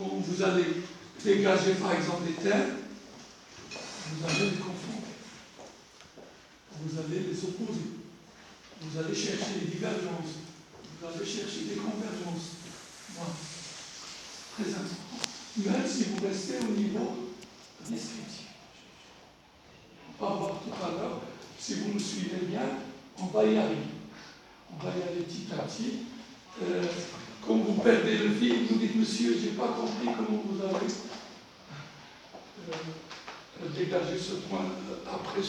quand vous allez dégager par exemple des thèmes, vous allez les confondre, vous allez les opposer, vous allez chercher des divergences, vous allez chercher des convergences. Voilà. Très important. Même si vous restez au niveau descriptif. On va voir tout à l'heure, si vous nous suivez bien, on va y arriver. On va y aller petit à petit. Quand vous perdez le fil, vous dites, monsieur, je n'ai pas compris comment vous avez dégagé ce point après.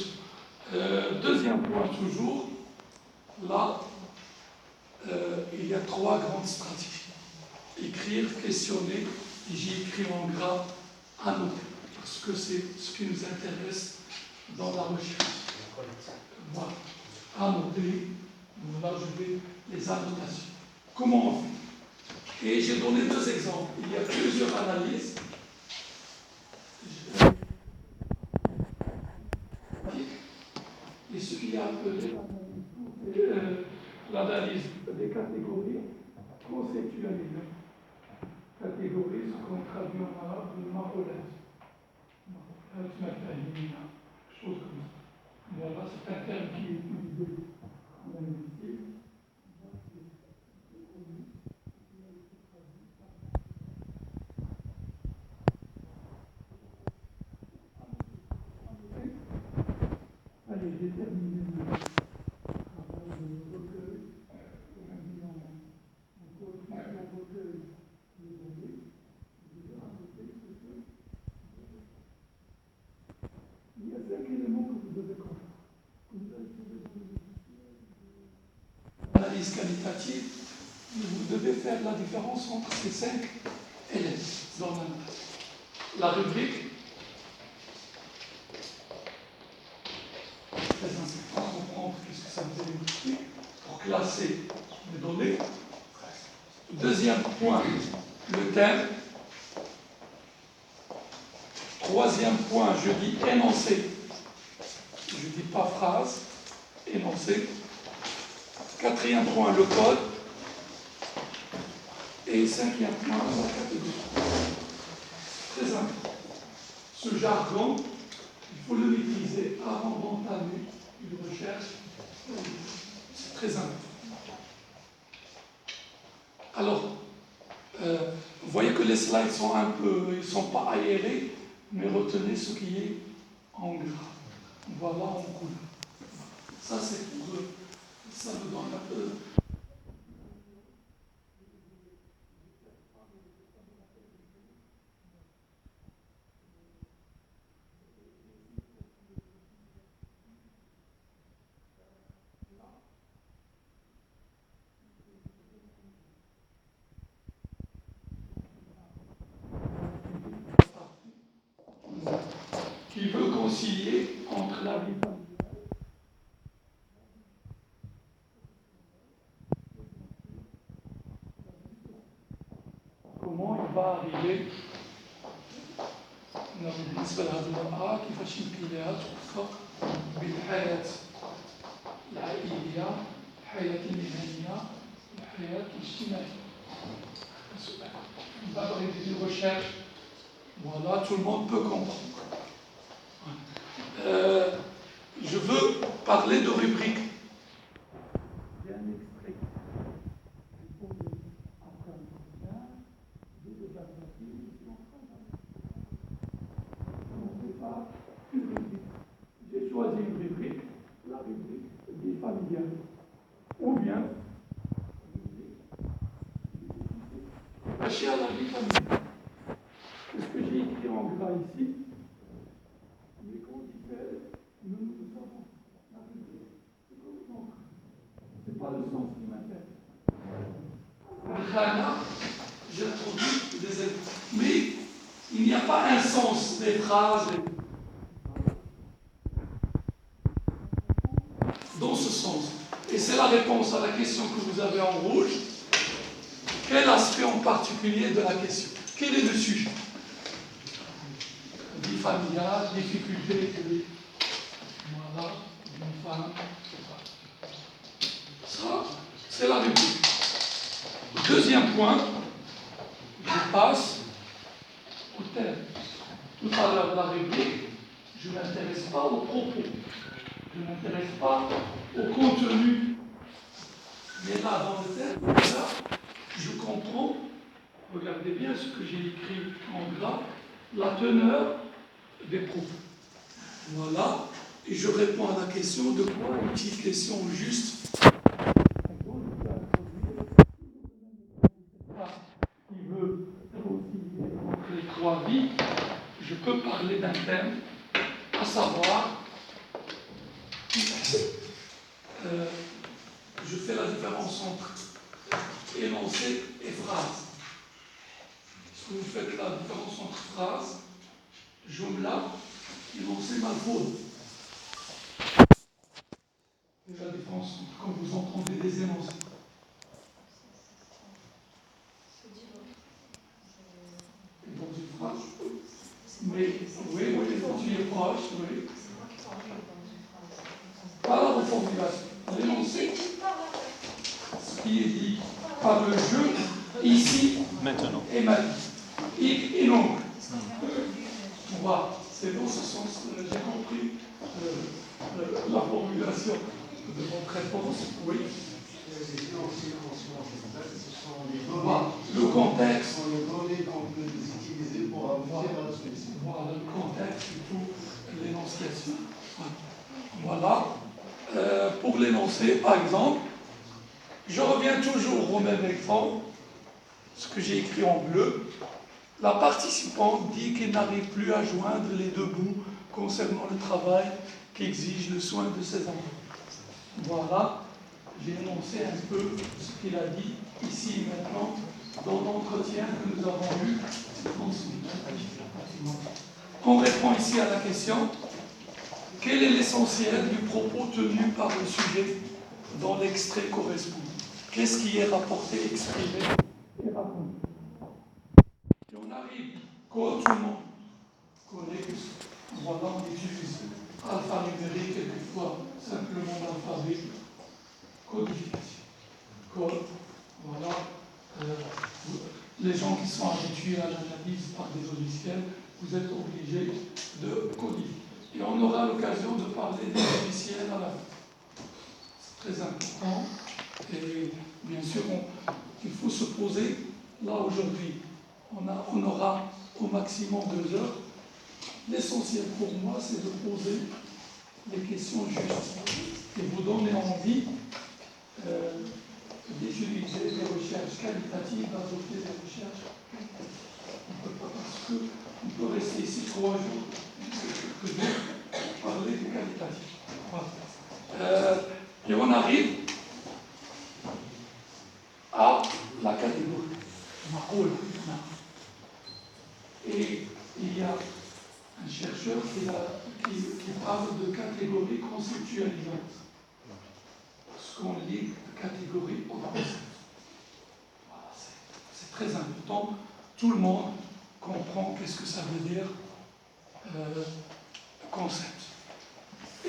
Deuxième point toujours, là, il y a 3 grandes stratégies. Écrire, questionner, et j'ai écrit en gras, annoter, parce que c'est ce qui nous intéresse dans la recherche. Voilà, annoter, là je vais les annotations. Comment on fait? Et j'ai donné 2 exemples. Il y a plusieurs analyses. Et ce qui est appelé l'analyse des catégories conceptualisées. Catégorie, ce qu'on traduit en arabe, le marolèse. Chose comme ça. Voilà, c'est un terme qui est utilisé en linguistique. Allez, déterminer le travail de recueil. Il y a 5 éléments que vous devez comprendre. L'analyse qualitative, vous devez faire la différence entre ces 5 éléments dans l'analyse. La rubrique, très important, comprendre ce que ça veut dire pour classer les données. Deuxième point, le thème. Troisième point, je dis énoncé. Je ne dis pas phrase, énoncé. Quatrième point, le code. Et cinquième point, la catégorie. Très important. Ce jargon, il faut le maîtriser avant d'entamer une recherche. C'est très important. Alors, vous voyez que les slides sont un peu, ils ne sont pas aérés, mais retenez ce qui est en gras. Voilà en couleur. Ça, c'est pour eux. Ça me donne un peu. Qui veut concilier entre la vie familiale. Comment il va arriver بالنسبة لهذه المرأة كيفاش يمكن لها توفق بين الحياة العائلية، الحياة المهنية، الحياة الاجتماعية. On va parler d'une recherche. Voilà, tout le monde peut comprendre. Je veux parler de rubrique. J'ai choisi une rubrique, la rubrique vie familiale, ou bien attachée à la vie familiale. Ce que j'ai écrit en gras ici, mais quand il fait, nous savons la rubrique, c'est comme ça. C'est pas le sens qui m'intéresse. Là, j'introduis des exemples. Mais il n'y a pas un sens des phrases. Dans ce sens. Et c'est la réponse à la question que vous avez en rouge. Quel aspect en particulier de la question? Quel est le sujet? Vie familiale, difficulté, voilà, une femme. Ça, c'est la rubrique. Deuxième point, je passe au thème. Tout à l'heure, la rubrique, je ne m'intéresse pas aux propos, je ne m'intéresse pas au contenu. Mais là, dans le thème, là, je comprends, regardez bien ce que j'ai écrit en gras, la teneur des propos. Voilà, et je réponds à la question de quoi est-il question juste. Il veut concilier entre les trois vies. Je peux parler d'un thème, à savoir, je fais la différence entre énoncé et phrase. Si vous faites la différence entre phrase, jumla, énoncé, malfoud. C'est la différence entre quand vous entendez des énoncés. Dans une phrase, mais oui, quand tu es proche, oui. Pas la reformulation. L'énoncé, ce qui est dit par le jeu, ici, maintenant. Et maintenant. Et non. Voilà, c'est dans ce sens, j'ai compris la formulation de votre réponse. Oui. Voilà, le contexte. Ce sont les données qu'on peut utiliser pour avancer dans la solution. Voilà, le contexte et tout, l'énonciation. Voilà. Pour l'énoncer, par exemple, je reviens toujours au même exemple, ce que j'ai écrit en bleu. La participante dit qu'elle n'arrive plus à joindre les deux bouts concernant le travail qui exige le soin de ses enfants. Voilà, j'ai énoncé un peu ce qu'il a dit ici et maintenant dans l'entretien que nous avons eu. On répond ici à la question: quel est l'essentiel du propos tenu par le sujet dans l'extrait correspondant? Qu'est-ce qui est rapporté, exprimé et raconté? Et on arrive, quand tout le monde connaît, voilà, on utilise alphanumérique, quelquefois simplement l'alphabet, codification. Code, voilà. Les gens qui sont habitués à l'analyse par des logiciels, vous êtes obligés de codifier. Et on aura l'occasion de parler des logiciels à la fin. C'est très important. Et bien sûr, il faut se poser, là aujourd'hui, on aura au maximum 2 heures. L'essentiel pour moi, c'est de poser les questions justes et vous donner envie d'utiliser des recherches qualitatives, d'adopter des recherches qualitatives. On ne peut pas, parce qu'on peut rester ici 3 jours que de parler du qualitatif. Voilà. Et on arrive à la catégorie. Et il y a un chercheur qui parle de catégorie conceptualisante. Ce qu'on lit de catégorie au concept. Voilà, c'est très important. Tout le monde comprend qu'est-ce que ça veut dire concept.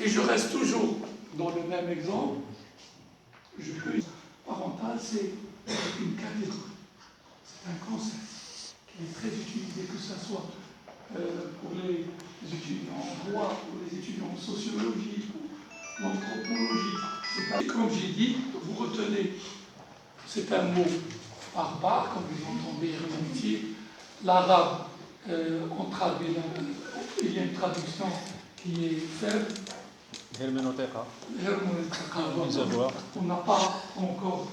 Et je reste toujours dans le même exemple. Je peux. Parental, c'est une catégorie. C'est un concept qui est très utilisé, que ce soit pour les étudiants en droit, pour les étudiants en sociologie, pour l'anthropologie. Comme j'ai dit, vous retenez, c'est un mot barbare, comme vous entendez hermétique. L'arabe, on traduit, il y a une traduction qui est faible. Herménothèque. On n'a pas encore,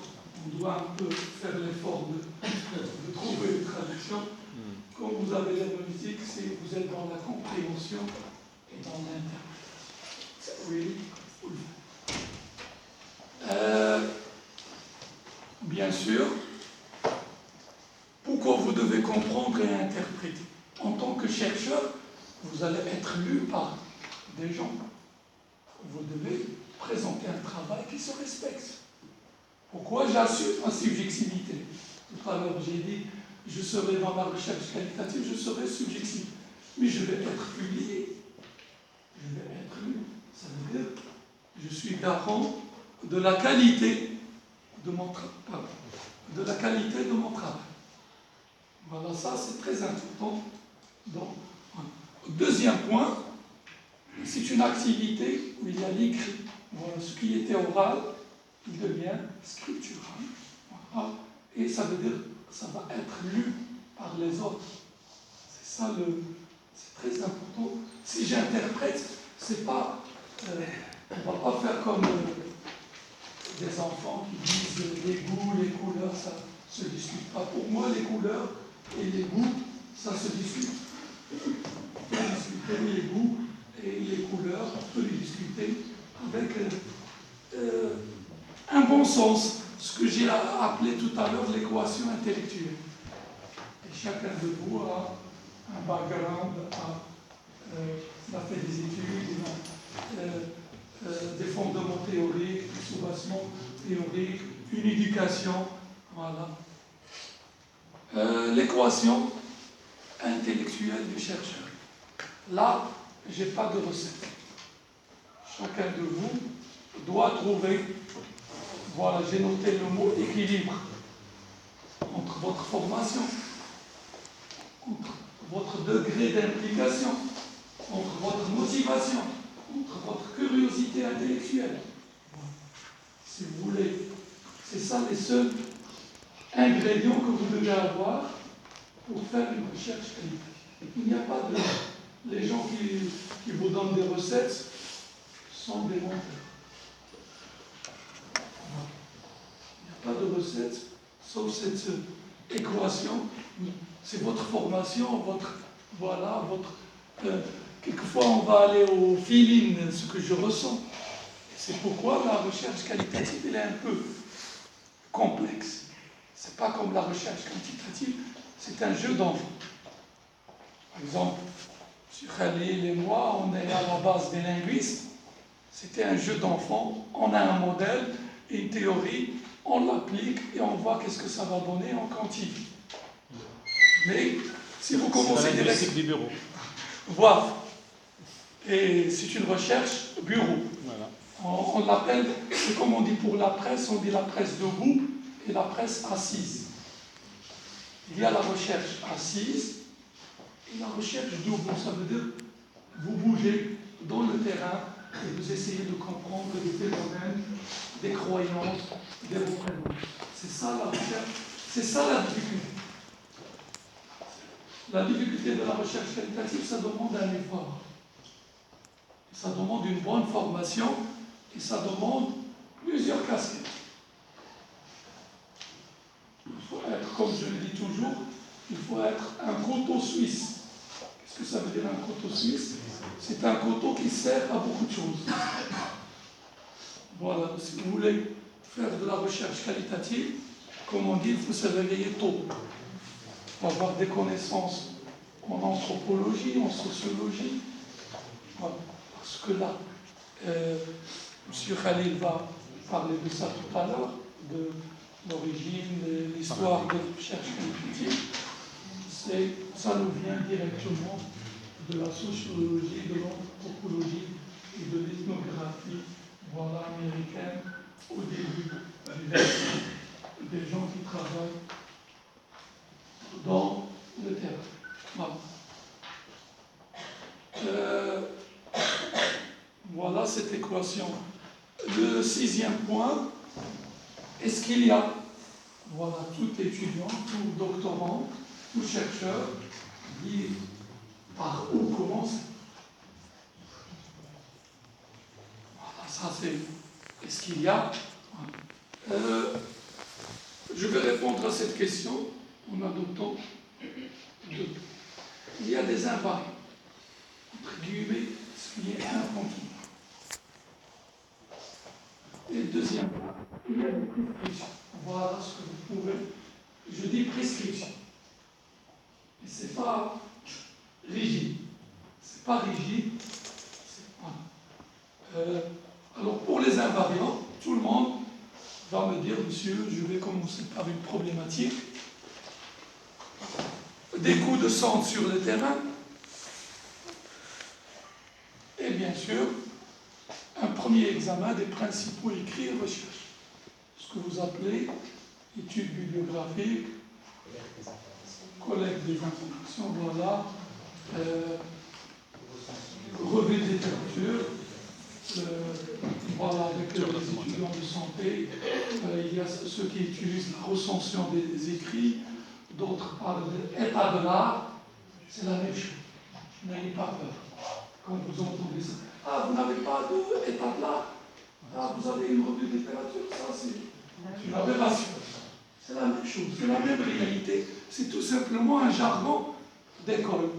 on doit un peu faire l'effort de trouver une traduction. Quand vous avez l'herméneutique, c'est vous êtes dans la compréhension et dans l'interprétation. Oui. Bien sûr, pourquoi vous devez comprendre et interpréter? En tant que chercheur, vous allez être lu par des gens. Vous devez présenter un travail qui se respecte. Pourquoi j'assume ma subjectivité? Tout à l'heure, j'ai dit, je serai dans ma recherche qualitative, je serai subjectif. Mais je vais être publié. Je vais être lu. Ça veut dire que je suis garant de la qualité de mon travail. Voilà, ça c'est très important Donc, voilà. Deuxième point, c'est une activité où il y a l'écrit. Voilà, ce qui était oral, il devient scriptural. Voilà. Et ça veut dire que ça va être lu par les autres. C'est ça c'est très important. Si j'interprète, c'est pas, on va pas faire comme des enfants qui disent les goûts, les couleurs, ça se discute pas. Pour moi, les couleurs et les goûts, ça se discute. On peut discuter les goûts et les couleurs, on peut les discuter avec un bon sens, ce que j'ai appelé tout à l'heure l'équation intellectuelle. Et chacun de vous a un background, a fait des études, des fondements théoriques, des soubassements théoriques, une éducation, voilà. L'équation intellectuelle du chercheur. Là, je n'ai pas de recette. Chacun de vous doit trouver, voilà, j'ai noté le mot équilibre entre votre formation, entre votre degré d'implication, entre votre motivation, entre votre curiosité intellectuelle. Si vous voulez, c'est ça les seuls ingrédients que vous devez avoir pour faire une recherche qualitative. Il n'y a pas de... Les gens qui vous donnent des recettes sont des menteurs. Il n'y a pas de recette, sauf cette équation. C'est votre formation, quelquefois on va aller au feeling, ce que je ressens. C'est pourquoi la recherche qualitative, elle est un peu complexe. C'est pas comme la recherche quantitative, c'est un jeu d'enfant. Par exemple, M. Khalil et moi, on est à la base des linguistes. C'était un jeu d'enfant. On a un modèle, une théorie, on l'applique et on voit qu'est-ce que ça va donner en quantifie. Mais si vous commencez directement du bureau. Voilà. Et c'est une recherche bureau. Voilà. On l'appelle, c'est comme on dit pour la presse, on dit la presse debout et la presse assise. Il y a la recherche assise et la recherche debout. Ça veut dire vous bougez dans le terrain et vous essayez de comprendre des phénomènes, des croyances, des représentations. C'est ça la recherche, c'est ça la difficulté. La difficulté de la recherche qualitative, ça demande un effort. Ça demande une bonne formation et ça demande plusieurs casquettes. Il faut être, comme je le dis toujours, il faut être un couteau suisse. Qu'est-ce que ça veut dire un couteau suisse? C'est un couteau qui sert à beaucoup de choses. Voilà, si vous voulez faire de la recherche qualitative, comme on dit, il faut se réveiller tôt. Il faut avoir des connaissances en anthropologie, en sociologie. Voilà. Parce que là, M. Khalil va parler de ça tout à l'heure, de l'origine, de l'histoire de la recherche qualitative. Ça nous vient directement de la sociologie, de l'anthropologie et de l'ethnographie, voilà, américaine, au début du XXe, des gens qui travaillent dans le terrain. Voilà. Voilà cette équation. Le 6e point, est-ce qu'il y a, voilà, tout étudiant, tout doctorant, tout chercheur dit par où commencer? Voilà, ça c'est, est-ce qu'il y a? Je vais répondre à cette question en adoptant deux. Il y a des invariants, entre guillemets, ce qui est infantile. Et le deuxième point, il y a des prescriptions. Voilà ce que vous pouvez. Je dis prescription. Et ce n'est pas rigide. C'est pas rigide. Voilà. Alors pour les invariants, tout le monde va me dire, monsieur, je vais commencer par une problématique. Des coups de sang sur le terrain. Et bien sûr, un premier examen des principaux écrits et recherches. Ce que vous appelez études bibliographiques, collecte des informations, voilà, revue de littérature, voilà, avec les étudiants de santé, il y a ceux qui utilisent la recension des écrits, d'autres parlent d'état de l'art, c'est la même chose. N'ayez pas peur quand vous entendez ça. Ah, vous n'avez pas d'état de l'art? Ah, vous avez une revue de littérature? Ça, c'est une aberration. C'est la même chose, c'est la même réalité, c'est tout simplement un jargon d'école.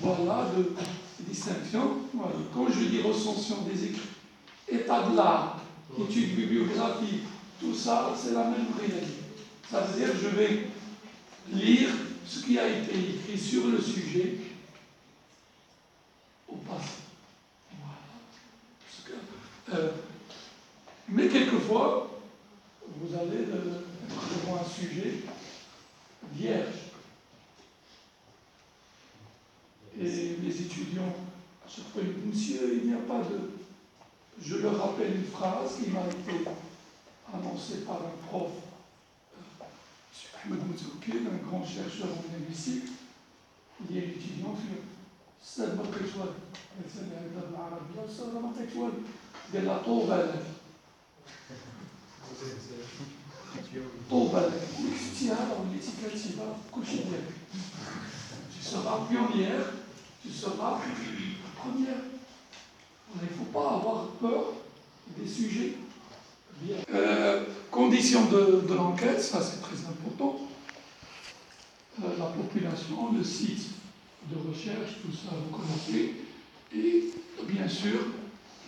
Voilà de distinction. Voilà. Quand je dis recension des écrits, état de l'art, études bibliographiques, tout ça, c'est la même réalité. Ça veut dire que je vais lire ce qui a été écrit sur le sujet au passé. Voilà. Mais quelquefois, vous allez être devant un sujet vierge. Et les étudiants, à chaque fois, ils disent, monsieur, il n'y a pas de... Je leur rappelle une phrase qui m'a été annoncée par un prof, M. Ahmed Mouzouki, un grand chercheur en linguistique. Il y a un étudiant qui dit, c'est ma question. قال لها طوبى لك طوبى لك كتبتي هذا وليتي كاتبه كلشي ديالك tu seras pionnière, tu seras première. Il ne faut pas avoir peur des sujets. Conditions de l'enquête, ça c'est très important. La population, le site de recherche, tout ça vous connaissez. Et bien sûr,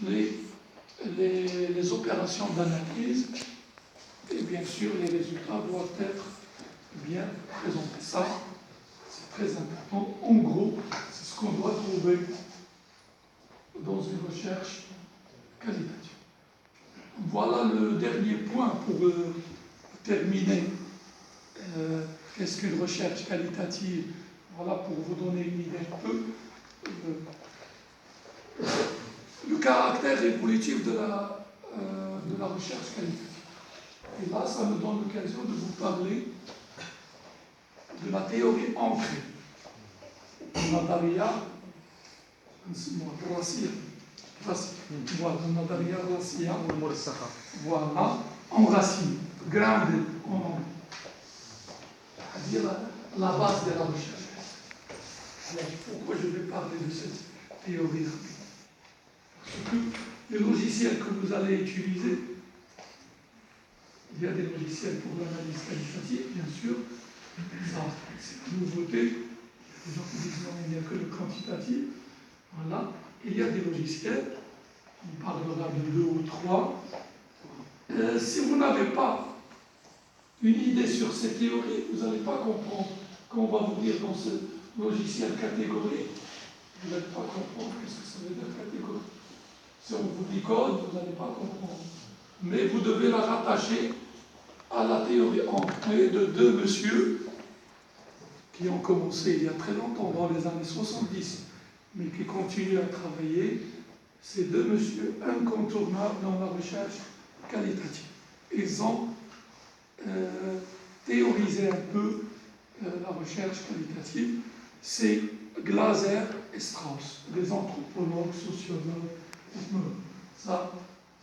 les opérations d'analyse et bien sûr les résultats doivent être bien présentés. Ça, c'est très important. En gros, c'est ce qu'on doit trouver dans une recherche qualitative. Voilà le dernier point pour terminer. Qu'est-ce qu'une recherche qualitative? Voilà, pour vous donner une idée un peu. Le caractère évolutif de la recherche qualitative. Et là, ça me donne l'occasion de vous parler de la théorie ancrée. Nadaria Racia. Voilà, Nadaria Racia. Voilà, en racine, grounded en anglais. C'est-à-dire la base de la recherche. Alors, pourquoi je vais parler de cette théorie-là? Parce que les logiciels que vous allez utiliser, il y a des logiciels pour l'analyse qualitative, bien sûr. Ça, c'est une nouveauté. Les gens qui disent non, il n'y a que le quantitatif. Voilà. Il y a des logiciels, on parlera de 2 ou 3. Si vous n'avez pas une idée sur ces théories, vous n'allez pas comprendre. Quand on va vous dire dans ce logiciel catégorie, vous n'allez pas comprendre ce que ça veut dire catégorie. Si on vous dit code, vous n'allez pas comprendre. Mais vous devez la rattacher à la théorie ancrée de 2 messieurs qui ont commencé il y a très longtemps, dans les années 70, mais qui continuent à travailler. Ces 2 messieurs incontournables dans la recherche qualitative. Ils ont théorisé un peu la recherche qualitative. C'est Glaser et Strauss, des anthropologues, sociologues, ethnologues. Ça,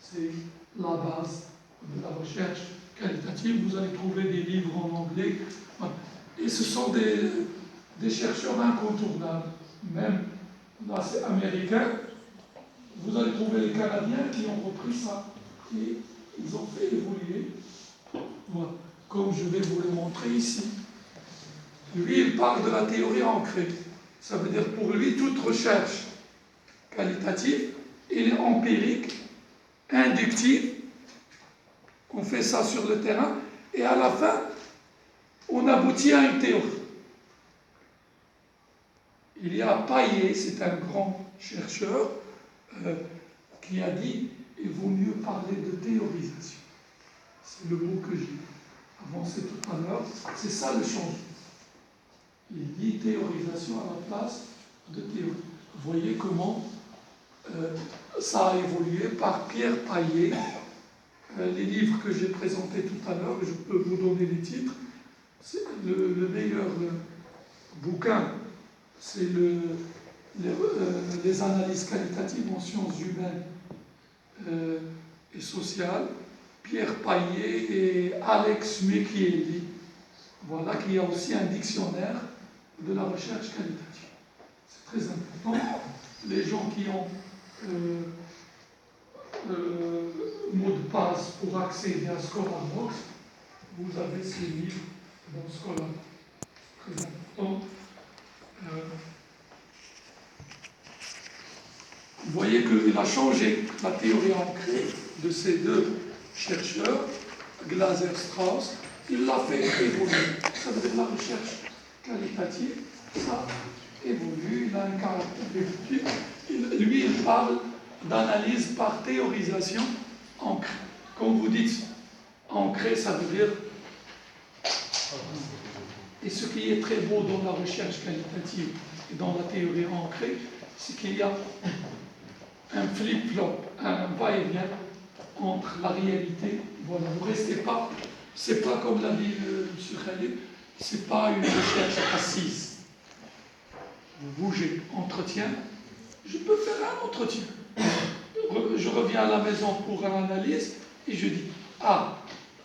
c'est la base de la recherche qualitative. Vous allez trouver des livres en anglais. Et ce sont des chercheurs incontournables. Même là, c'est américain. Vous allez trouver les Canadiens qui ont repris ça. Et ils ont fait évoluer. Voilà. Comme je vais vous le montrer ici. Lui, il parle de la théorie ancrée. Ça veut dire pour lui, toute recherche qualitative, elle est empirique, inductive. On fait ça sur le terrain. Et à la fin, on aboutit à une théorie. Il y a Paillet, c'est un grand chercheur, qui a dit il vaut mieux parler de théorisation. C'est le mot que j'ai avancé tout à l'heure. C'est ça le changement. Il dit théorisation à la place de théorie. Vous voyez comment ça a évolué par Pierre Paillet. Les livres que j'ai présentés tout à l'heure, je peux vous donner les titres. C'est le meilleur bouquin c'est les analyses qualitatives en sciences humaines et sociales, Pierre Paillet et Alex Mekieli. Voilà, qu'il y a aussi un dictionnaire de la recherche qualitative. C'est très important. Les gens qui ont mot de passe pour accéder à Scholarbox, vous avez ce livre dans Scholarbox. C'est très important. Vous voyez qu'il a changé la théorie ancrée de ces deux chercheurs, Glaser-Strauss. Il l'a fait évoluer. Ça veut dire la recherche qualitative, ça évolue, il a un caractère évolutif. Lui, il parle d'analyse par théorisation ancrée. Comme vous dites, ancrée, ça veut dire... Et ce qui est très beau dans la recherche qualitative et dans la théorie ancrée, c'est qu'il y a un flip-flop, un va-et-vient entre la réalité. Voilà, vous ne restez pas, c'est pas comme l'a dit M. Khalid, c'est pas une recherche assise. Vous bougez, entretien. Je peux faire un entretien. Je reviens à la maison pour une analyse et je dis, ah,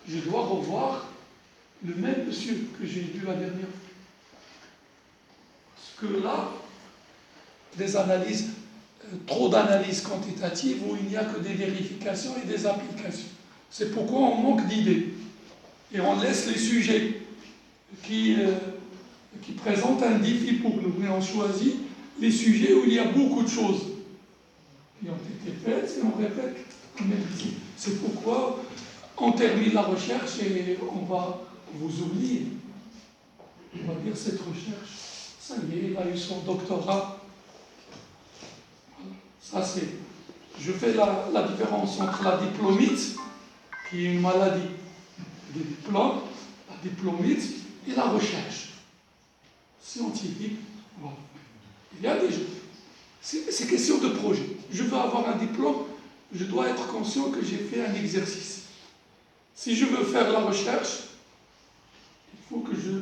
je dois revoir le même monsieur que j'ai vu la dernière fois. Parce que là, des analyses, trop d'analyses quantitatives où il n'y a que des vérifications et des applications. C'est pourquoi on manque d'idées. Et on laisse les sujets qui présentent un défi pour nous. Et on choisit les sujets où il y a beaucoup de choses qui ont été faites et on répète la même idée. C'est pourquoi on termine la recherche et on va vous oublier. On va dire cette recherche, ça y est, il a eu son doctorat. Ça c'est. Je fais la différence entre la diplomite, qui est une maladie des diplômes, la diplomite et la recherche scientifique. Voilà. Il y a des gens. C'est question de projet. Je veux avoir un diplôme, je dois être conscient que j'ai fait un exercice. Si je veux faire la recherche, il faut que je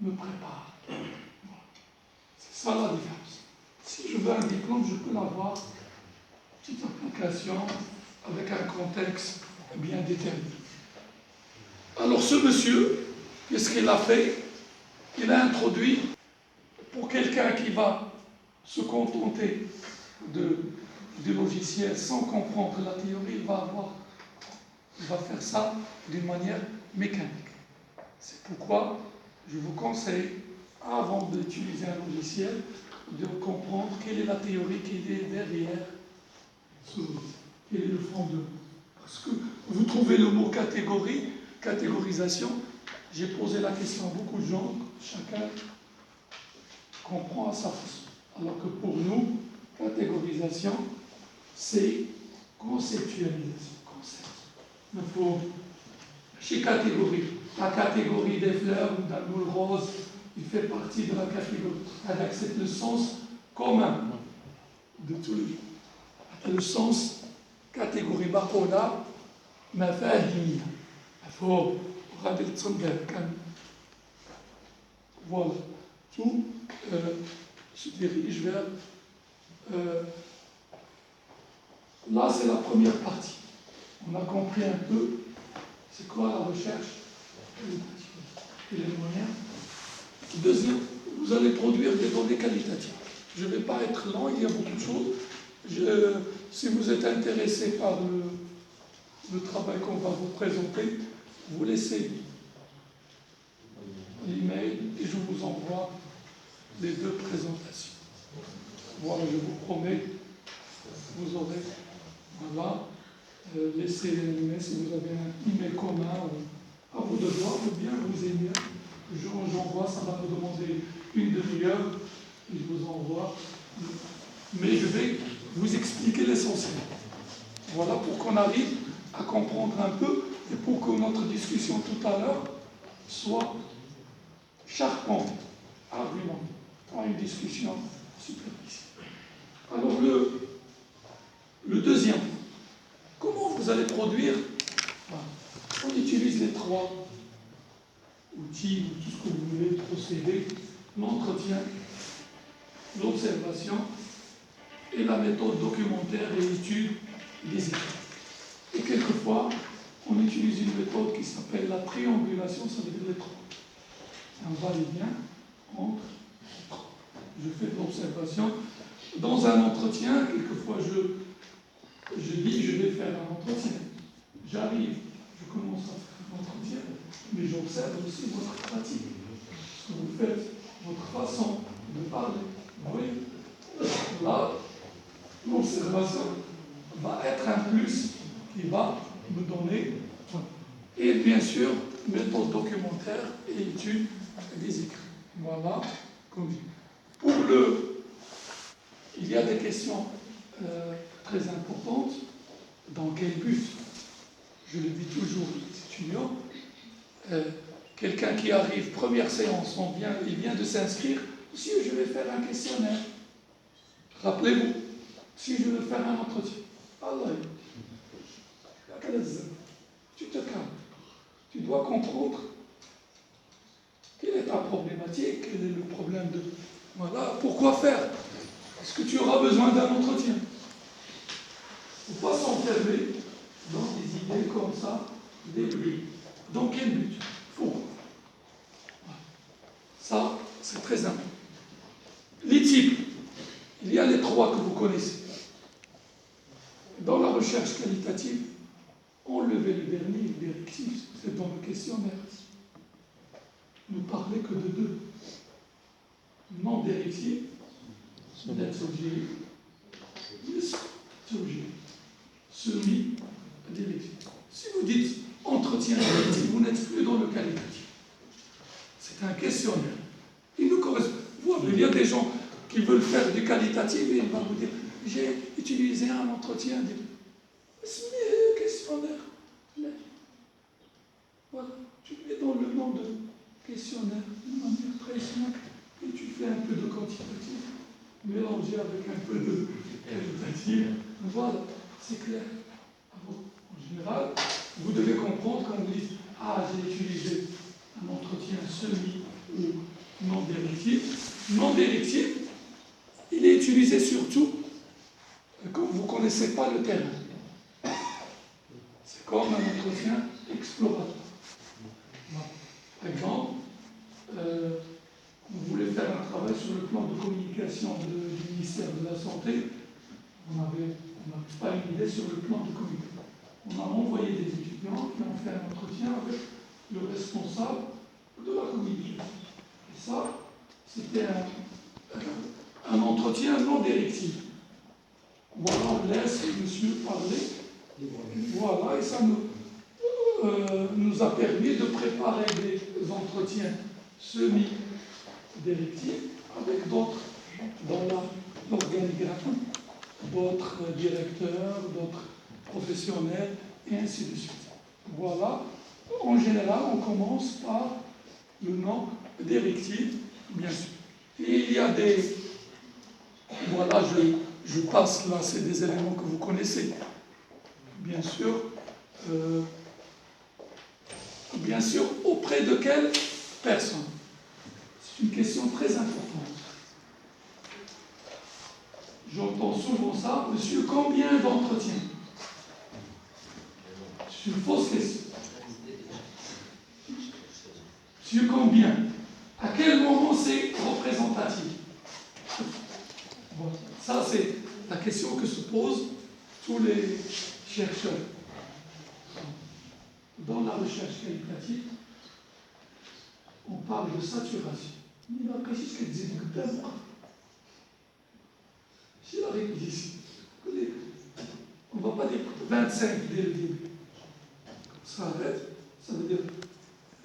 me prépare. Voilà. C'est ça la différence. Si je veux un diplôme, je peux l'avoir. Petite application avec un contexte bien déterminé. Alors ce monsieur, qu'est-ce qu'il a fait? Il a introduit, pour quelqu'un qui va se contenter du logiciel sans comprendre la théorie, il va faire ça d'une manière mécanique. C'est pourquoi je vous conseille, avant d'utiliser un logiciel, de comprendre quelle est la théorie qui est derrière quel est le fondement. Parce que vous trouvez le mot catégorie, catégorisation. J'ai posé la question à beaucoup de gens, chacun comprend à sa façon. Alors que pour nous, catégorisation, c'est conceptualisation. Concept. Il faut, chez catégorie, la catégorie des fleurs ou d'un boule rose, il fait partie de la catégorie. Elle accepte le sens commun de tout le monde. Le sens catégorie Bakona, ma famille. Il faut regarder le son. Voilà. Tout se dirige vers. Là, c'est la première partie. On a compris un peu c'est quoi la recherche et les moyens. Deuxième, vous allez produire des données qualitatives. Je ne vais pas être lent, il y a beaucoup de choses. Si vous êtes intéressé par le travail qu'on va vous présenter, vous laissez l'email et je vous envoie les deux présentations. Voilà, je vous promets, vous aurez, voilà, laissez l'email si vous avez un email commun à vous de voir, ou bien vous aimez. J'envoie, ça va me demander une demi-heure et je vous envoie. Mais je vais vous expliquer l'essentiel. Voilà pour qu'on arrive à comprendre un peu et pour que notre discussion tout à l'heure soit charpente, argument, pas une discussion superficielle. Alors le deuxième, comment vous allez produire? On utilise les trois outils, tout ce que vous voulez, procéder, l'entretien, l'observation et la méthode documentaire et étude des écrits. Et quelquefois, on utilise une méthode qui s'appelle la triangulation, ça veut dire les trois. Un va-et-vient entre les trois. Je fais de l'observation. Dans un entretien, quelquefois, je dis, je vais faire un entretien. J'arrive, je commence à faire un entretien, mais j'observe aussi votre pratique. Ce que vous faites, votre façon de parler. Vous voyez, là, l'observation va être un plus qui va me donner, et bien sûr, méthode documentaire et étude des écrits. Voilà, comme dit. Il y a des questions très importantes. Dans quel but? Je le dis toujours aux étudiants. Quelqu'un qui arrive, première séance, il vient de s'inscrire. Si je vais faire un questionnaire, rappelez-vous, si je veux faire un entretien, Allah, tu te calmes. Tu dois comprendre quelle est ta problématique, quel est le problème de... Voilà, pourquoi faire? Est-ce que tu auras besoin d'un entretien? Il ne faut pas s'enfermer dans des idées comme ça, des buts. Dans quel but? Pourquoi? Ça, c'est très important. Les types, il y a les trois que vous connaissez. Dans la recherche qualitative, enlevez le vernis et le directif, c'est dans le questionnaire. Ne parlez que de deux. Non directif, d'être objet, semi-directif. Si vous dites entretien directif, vous n'êtes plus dans le qualitatif. C'est un questionnaire. Il nous correspond. Il y a des gens qui veulent faire du qualitatif et ils vont vous dire j'ai utilisé un entretien. C'est questionnaire. Voilà. Tu mets dans le nom de questionnaire de manière très simple et tu fais un peu de quantitatif mélangé avec un peu de qualitatif. Voilà, c'est clair. En général, vous devez comprendre quand vous dites ah, j'ai utilisé un entretien semi ou non directif. Non directif, il est utilisé surtout quand vous ne connaissez pas le terrain. C'est comme un entretien exploratoire. Par exemple, vous voulez faire un travail sur le plan de communication du ministère de la Santé, on n'avait pas une idée sur le plan de communication. On a envoyé des étudiants qui ont fait un entretien avec le responsable de la communication. Et ça, c'était un entretien non directif. Voilà, on laisse le monsieur parler. Voilà, et ça nous a permis de préparer des entretiens semi-directifs avec d'autres dans l'organigramme, d'autres directeurs, d'autres professionnels, et ainsi de suite. Voilà. En général, on commence par le nom directif, bien sûr. Et il y a des... Voilà, je passe là, c'est des éléments que vous connaissez. Bien sûr, auprès de quelle personne? C'est une question très importante. J'entends souvent ça, monsieur, combien d'entretiens? C'est une fausse question. Monsieur, combien? À quel moment c'est représentatif? Bon, ça, c'est la question que se posent tous les chercheurs. Dans la recherche qualitative, on parle de saturation. Il a précisé ce que disait le c'est la répétition. On ne va pas dire 25 dès le début. Ça arrête, ça veut dire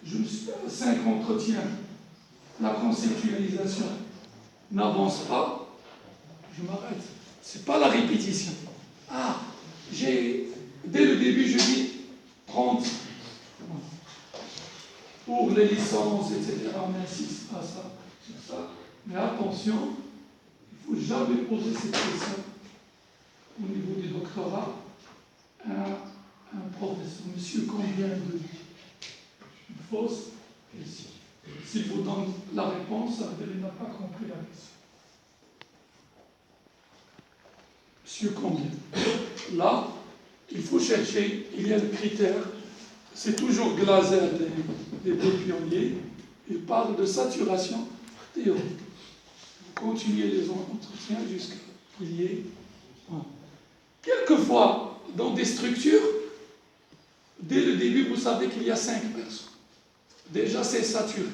je me suis à 5 entretiens, la conceptualisation n'avance pas, je m'arrête. Ce n'est pas la répétition. Ah, dès le début, je dis 30. Pour les licences, etc., on insiste à ça, sur ça. Mais attention, il ne faut jamais poser cette question au niveau du doctorat à un professeur. Monsieur, combien de... Une fausse question. S'il vous donne la réponse, ça veut dire qu'il n'a pas compris la question. sur combien. Là, il faut chercher, il y a le critère, c'est toujours Glaser, les deux pionniers, il parle de saturation théorique. Vous continuez les entretiens jusqu'à qu'il y ait. Voilà. Quelquefois, dans des structures, dès le début, vous savez qu'il y a 5 personnes. Déjà, c'est saturé.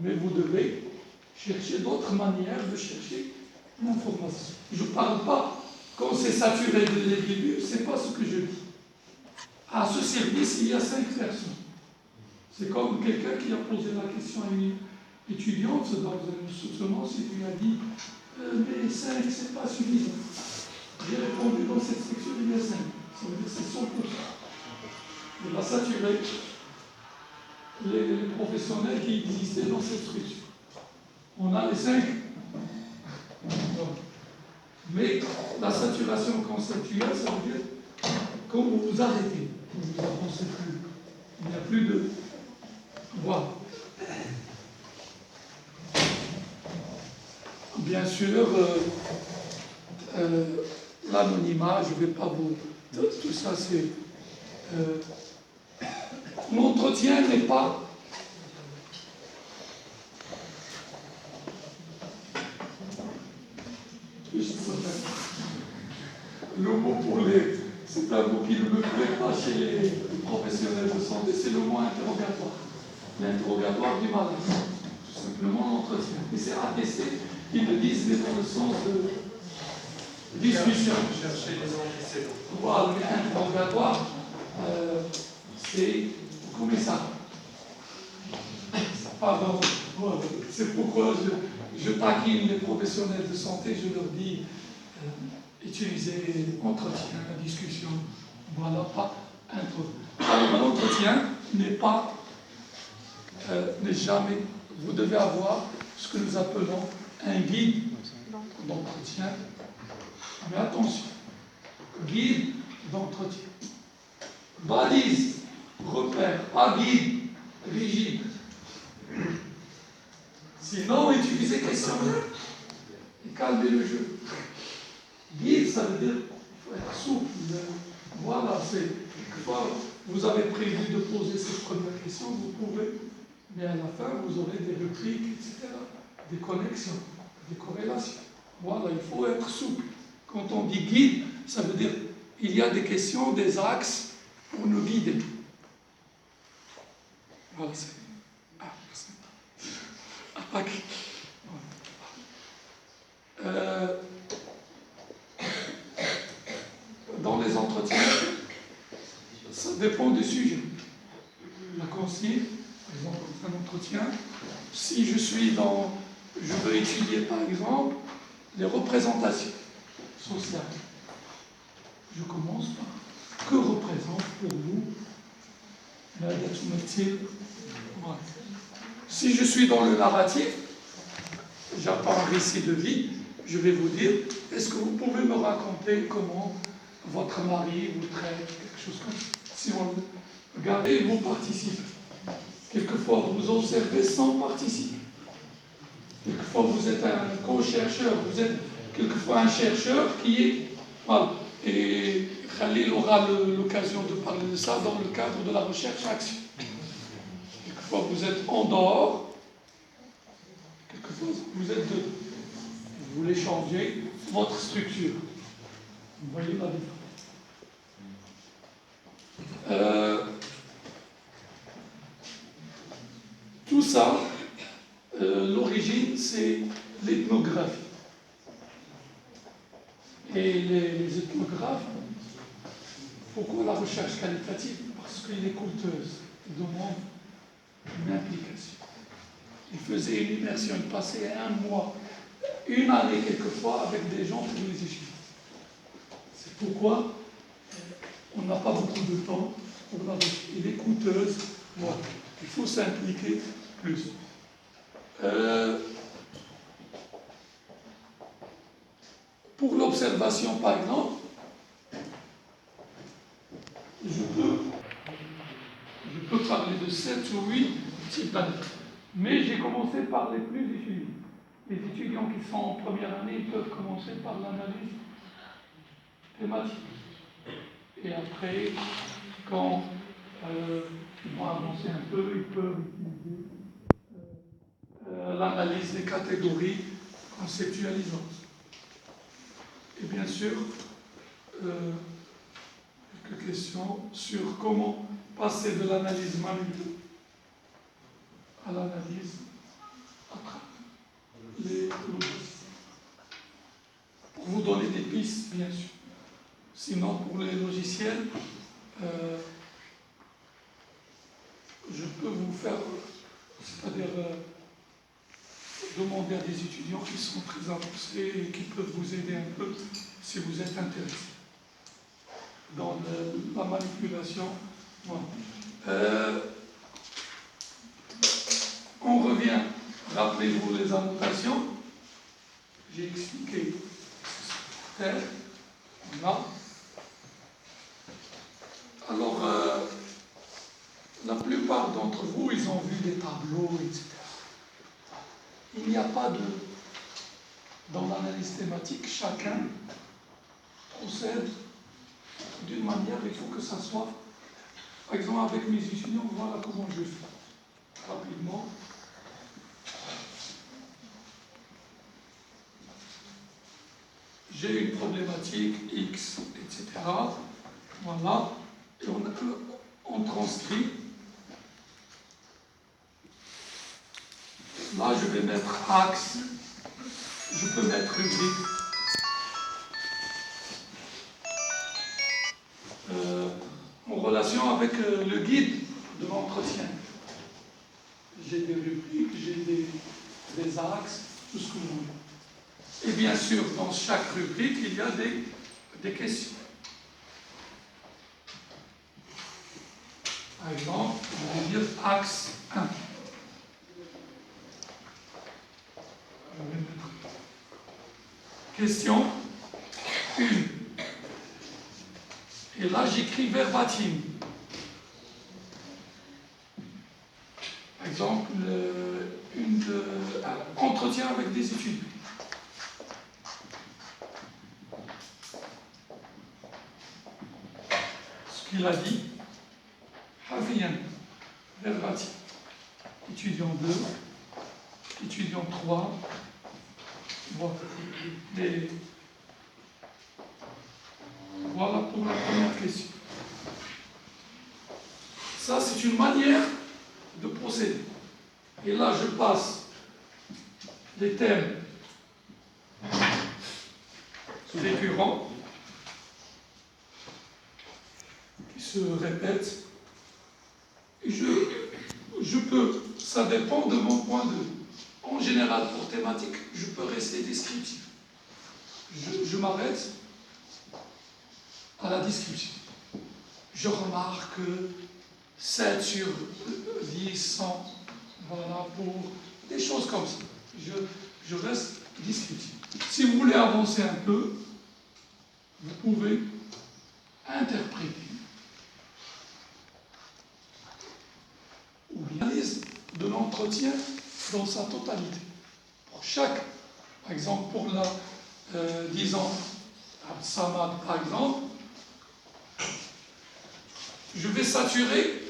Mais vous devez chercher d'autres manières de chercher l'information. Je ne parle pas quand c'est saturé dès le début, ce n'est pas ce que je dis. À ce service, il y a 5 personnes. C'est comme quelqu'un qui a posé la question à une étudiante dans une soutenance, il lui a dit mais 5, ce n'est pas suffisant. J'ai répondu dans cette section, il y a 5. Ça veut dire que c'est 100%. Il va saturer les professionnels qui existaient dans cette structure. On a les 5. Mais la saturation conceptuelle, ça veut dire quand vous vous arrêtez, vous ne avancez plus. Il n'y a plus de. Voilà. Bien sûr, l'anonymat, je ne vais pas vous. Tout ça, c'est. L'entretien n'est pas. Le mot pour les. C'est un mot qui ne me plaît pas chez les professionnels de santé, c'est le mot interrogatoire. L'interrogatoire du malade. Tout simplement l'entretien. Et c'est attesté, ils le disent, mais dans le sens de discussion. Chercher les antécédents. Voilà, l'interrogatoire, c'est comme ça. Pardon. Voilà. C'est pourquoi je taquine les professionnels de santé, je leur dis utiliser entretien, discussion, voilà, pas intro. Alors l'entretien n'est jamais, vous devez avoir ce que nous appelons un guide d'entretien. Mais attention, guide d'entretien. Balise, repère, pas guide rigide. Sinon, utilisez questionnaire et calmez le jeu. Guide, ça veut dire qu'il faut être souple. Voilà, c'est. Quelquefois, vous avez prévu de poser cette première question, vous pouvez, mais à la fin, vous aurez des répliques, etc., des connexions, des corrélations. Voilà, il faut être souple. Quand on dit guide, ça veut dire il y a des questions, des axes pour nous guider. Voilà, c'est. Ah, merci. Attaque. Dans les entretiens, ça dépend du sujet. La consigne, par exemple, un entretien, si je veux étudier par exemple les représentations sociales, je commence par que représente pour vous la date métier. Voilà. Si je suis dans le narratif, j'attends un récit de vie, je vais vous dire, est-ce que vous pouvez me raconter comment votre mari vous traite, quelque chose comme ça. Si on regarde, vous participez. Quelquefois, vous observez sans participer. Quelquefois, vous êtes un co-chercheur, vous êtes quelquefois un chercheur qui est... Voilà. Et Khalil aura l'occasion de parler de ça dans le cadre de la recherche-action. Quelquefois, vous êtes en dehors. Quelquefois, vous êtes dedans. Vous voulez changer votre structure. Vous voyez la différence. Tout ça, l'origine, c'est l'ethnographie. Et les ethnographes, pourquoi la recherche qualitative? Parce qu'il est coûteuse, il demande une implication. Il faisait une immersion, il passait 1 mois, 1 année quelquefois avec des gens pour les étudier. C'est pourquoi on n'a pas beaucoup de temps pour la recherche. Il est coûteuse, voilà. Il faut s'impliquer plus. Pour l'observation, par exemple, je peux parler de 7 ou 8 types d'analyses. Mais j'ai commencé par les plus étudiants. Les étudiants qui sont en première année, ils peuvent commencer par l'analyse thématique. Et après, quand ils vont avancer un peu, ils peuvent utiliser l'analyse des catégories conceptualisantes. Et bien sûr, quelques questions sur comment passer de l'analyse manuelle à l'analyse à travers les logiciels. Pour vous donner des pistes, bien sûr. Sinon, pour les logiciels, je peux vous faire, c'est-à-dire demander à des étudiants qui sont très avancés et qui peuvent vous aider un peu si vous êtes intéressé dans la manipulation. Voilà. On revient, rappelez-vous les annotations. J'ai expliqué ce que c'était. Voilà. Alors, la plupart d'entre vous, ils ont vu des tableaux, etc. Il n'y a pas de... Dans l'analyse thématique, chacun procède d'une manière, il faut que ça soit... Par exemple, avec mes étudiants, voilà comment je fais. Rapidement. J'ai une problématique X, etc. Voilà. Et on transcrit. Là, je vais mettre axe. Je peux mettre rubrique. En relation avec le guide de l'entretien. J'ai des rubriques, j'ai des axes, tout ce que vous voulez. Et bien sûr, dans chaque rubrique, il y a des questions. Par exemple, je vais dire axe 1. Question 1. Et là, j'écris verbatim. Par exemple, entretien avec des étudiants. Ce qu'il a dit, Hafiyan, verbatim. Étudiant 2, étudiant 3, voilà pour la première question. Ça, c'est une manière de procéder. Et là, je passe les thèmes récurrents qui se répètent. Et je peux, ça dépend de mon point de vue. En général, pour thématique, je peux rester descriptif. Je m'arrête à la description. Je remarque 7 sur 10, 100, voilà, pour des choses comme ça. Je reste descriptif. Si vous voulez avancer un peu, vous pouvez interpréter ou bien l'analyse de l'entretien dans sa totalité. Pour chaque, par exemple, pour la, disons, Samad, par exemple, je vais saturer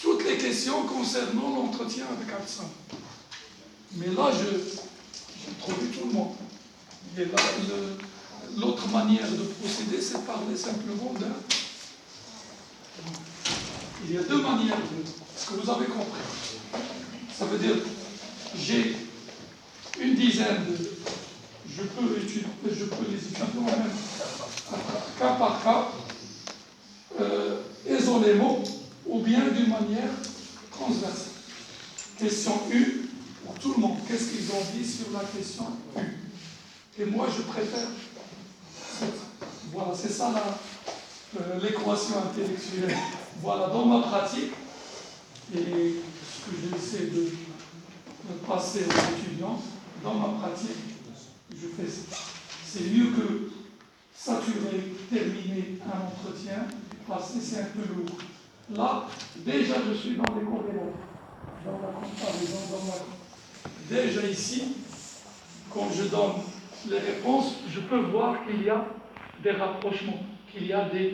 toutes les questions concernant l'entretien avec Absam. Mais là, j'ai trouvé tout le monde. Et là, l'autre manière de procéder, c'est de parler simplement d'un... Il y a deux manières de... Est-ce que vous avez compris? Ça veut dire, j'ai une dizaine de... Je peux les étudier moi-même, cas par cas, isolément, ou bien d'une manière transversale. Question 1, pour tout le monde. Qu'est-ce qu'ils ont dit sur la question 1? Et moi, je préfère... Voilà, c'est ça l'équation intellectuelle. Voilà, dans ma pratique, et ce que j'essaie de passer aux étudiants, dans ma pratique, je fais ça. C'est mieux que saturer, terminer un entretien, passer, c'est un peu lourd. Là, déjà, je suis dans les corrélations, dans la comparaison, Déjà ici, quand je donne les réponses, je peux voir qu'il y a des rapprochements, qu'il y a des